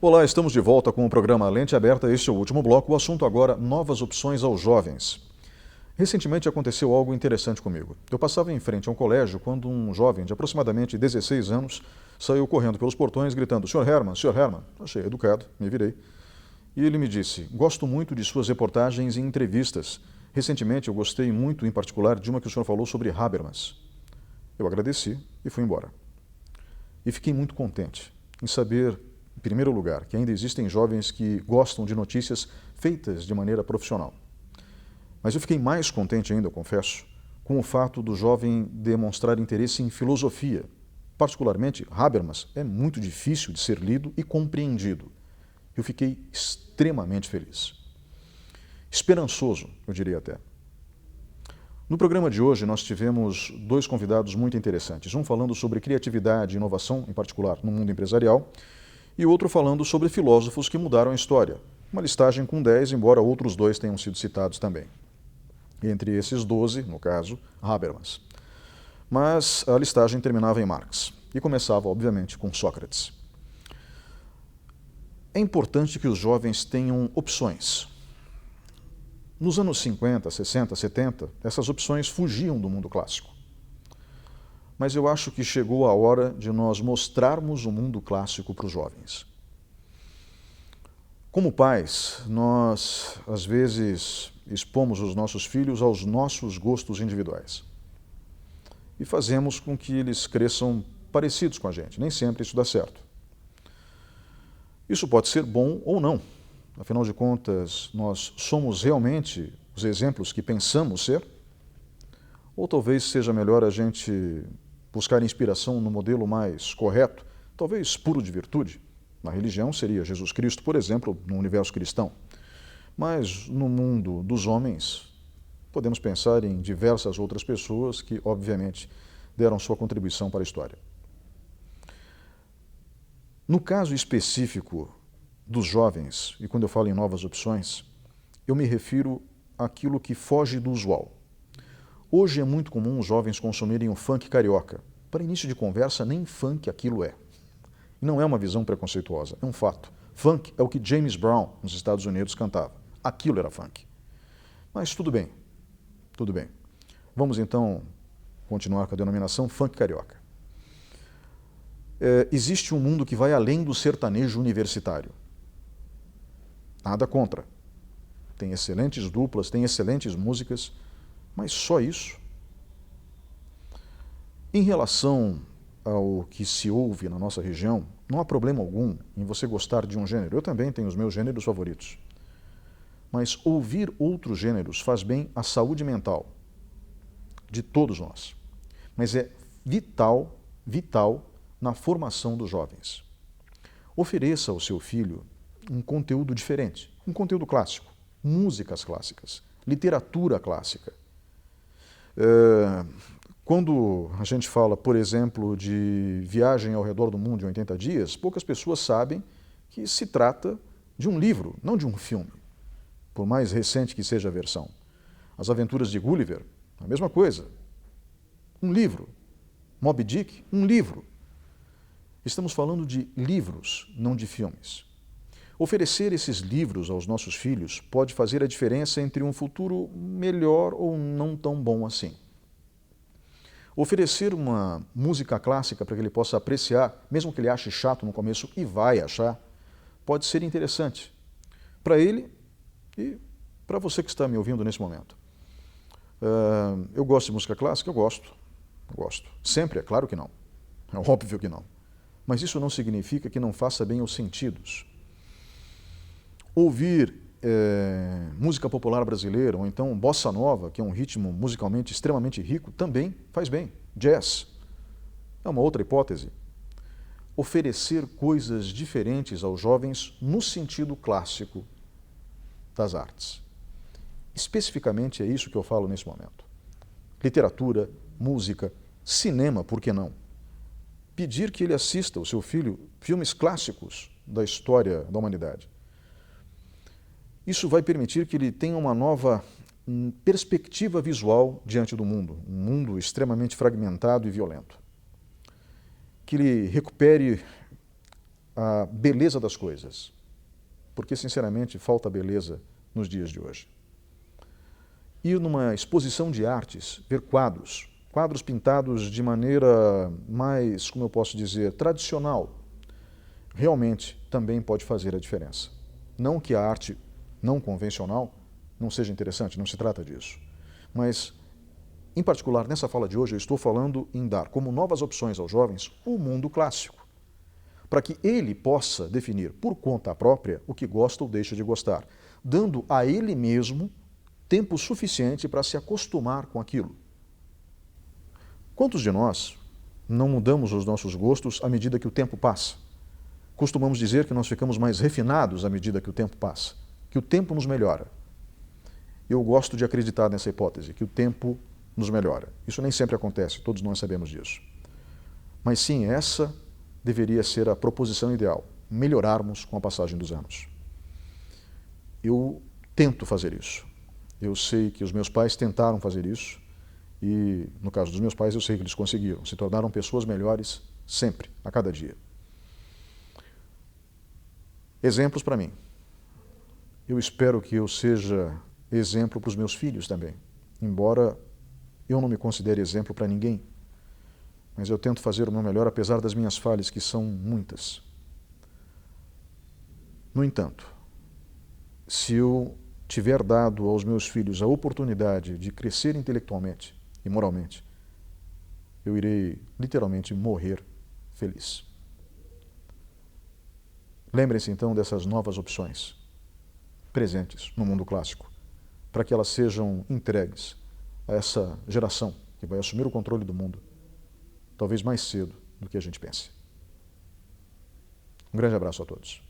Olá, estamos de volta com o programa Lente Aberta. Este é o último bloco. O assunto agora, novas opções aos jovens. Recentemente aconteceu algo interessante comigo. Eu passava em frente a um colégio quando um jovem de aproximadamente 16 anos saiu correndo pelos portões gritando: Sr. Herman, Sr. Herman. Achei educado, me virei. E ele me disse: gosto muito de suas reportagens e entrevistas. Recentemente eu gostei muito, em particular, de uma que o senhor falou sobre Habermas. Eu agradeci e fui embora. E fiquei muito contente em saber, em primeiro lugar, que ainda existem jovens que gostam de notícias feitas de maneira profissional. Mas eu fiquei mais contente ainda, eu confesso, com o fato do jovem demonstrar interesse em filosofia. Particularmente, Habermas é muito difícil de ser lido e compreendido. Eu fiquei extremamente feliz. Esperançoso, eu diria até. No programa de hoje, nós tivemos dois convidados muito interessantes. Um falando sobre criatividade e inovação, em particular no mundo empresarial, e outro falando sobre filósofos que mudaram a história. Uma listagem com 10, embora outros dois tenham sido citados também. Entre esses 12, no caso, Habermas. Mas a listagem terminava em Marx e começava, obviamente, com Sócrates. É importante que os jovens tenham opções. Nos anos 50, 60, 70, essas opções fugiam do mundo clássico. Mas eu acho que chegou a hora de nós mostrarmos o mundo clássico para os jovens. Como pais, nós, às vezes, expomos os nossos filhos aos nossos gostos individuais. E fazemos com que eles cresçam parecidos com a gente. Nem sempre isso dá certo. Isso pode ser bom ou não. Afinal de contas, nós somos realmente os exemplos que pensamos ser? Ou talvez seja melhor a gente buscar inspiração no modelo mais correto, talvez puro de virtude? Na religião seria Jesus Cristo, por exemplo, no universo cristão. Mas no mundo dos homens, podemos pensar em diversas outras pessoas que, obviamente, deram sua contribuição para a história. No caso específico dos jovens, e quando eu falo em novas opções, eu me refiro àquilo que foge do usual. Hoje é muito comum os jovens consumirem o funk carioca. Para início de conversa, nem funk aquilo é. E não é uma visão preconceituosa, é um fato. Funk é o que James Brown, nos Estados Unidos, cantava. Aquilo era funk. Mas tudo bem, tudo bem. Vamos então continuar com a denominação funk carioca. Existe um mundo que vai além do sertanejo universitário. Nada contra. Tem excelentes duplas, tem excelentes músicas, mas só isso. Em relação ao que se ouve na nossa região, não há problema algum em você gostar de um gênero. Eu também tenho os meus gêneros favoritos. Mas ouvir outros gêneros faz bem à saúde mental de todos nós. Mas é vital, vital na formação dos jovens. Ofereça ao seu filho um conteúdo diferente, um conteúdo clássico, músicas clássicas, literatura clássica. Quando a gente fala, por exemplo, de Viagem ao Redor do Mundo em 80 Dias, poucas pessoas sabem que se trata de um livro, não de um filme, por mais recente que seja a versão. As Aventuras de Gulliver, a mesma coisa. Um livro. Moby Dick, um livro. Estamos falando de livros, não de filmes. Oferecer esses livros aos nossos filhos pode fazer a diferença entre um futuro melhor ou não tão bom assim. Oferecer uma música clássica para que ele possa apreciar, mesmo que ele ache chato no começo, e vai achar, pode ser interessante para ele e para você que está me ouvindo nesse momento. Eu gosto de música clássica? Eu gosto. Sempre? É claro que não. É óbvio que não. Mas isso não significa que não faça bem aos sentidos. Ouvir música popular brasileira, ou então bossa nova, que é um ritmo musicalmente extremamente rico, também faz bem. Jazz é uma outra hipótese. Oferecer coisas diferentes aos jovens no sentido clássico das artes. Especificamente é isso que eu falo nesse momento. Literatura, música, cinema, por que não? Pedir que ele assista, o seu filho, filmes clássicos da história da humanidade. Isso vai permitir que ele tenha uma nova perspectiva visual diante do mundo, um mundo extremamente fragmentado e violento. Que ele recupere a beleza das coisas, porque, sinceramente, falta beleza nos dias de hoje. Ir numa exposição de artes, ver quadros pintados de maneira mais, como eu posso dizer, tradicional, realmente também pode fazer a diferença. Não que a arte não convencional não seja interessante, não se trata disso. Mas, em particular, nessa fala de hoje, eu estou falando em dar como novas opções aos jovens o mundo clássico, para que ele possa definir por conta própria o que gosta ou deixa de gostar, dando a ele mesmo tempo suficiente para se acostumar com aquilo. Quantos de nós não mudamos os nossos gostos à medida que o tempo passa? Costumamos dizer que nós ficamos mais refinados à medida que o tempo passa, que o tempo nos melhora. Eu gosto de acreditar nessa hipótese, que o tempo nos melhora. Isso nem sempre acontece, todos nós sabemos disso. Mas sim, essa deveria ser a proposição ideal, melhorarmos com a passagem dos anos. Eu tento fazer isso. Eu sei que os meus pais tentaram fazer isso e, no caso dos meus pais, eu sei que eles conseguiram. Se tornaram pessoas melhores sempre, a cada dia. Exemplos para mim. Eu espero que eu seja exemplo para os meus filhos também, embora eu não me considere exemplo para ninguém, mas eu tento fazer o meu melhor apesar das minhas falhas, que são muitas. No entanto, se eu tiver dado aos meus filhos a oportunidade de crescer intelectualmente e moralmente, eu irei literalmente morrer feliz. Lembrem-se então dessas novas opções presentes no mundo clássico, para que elas sejam entregues a essa geração que vai assumir o controle do mundo, talvez mais cedo do que a gente pense. Um grande abraço a todos.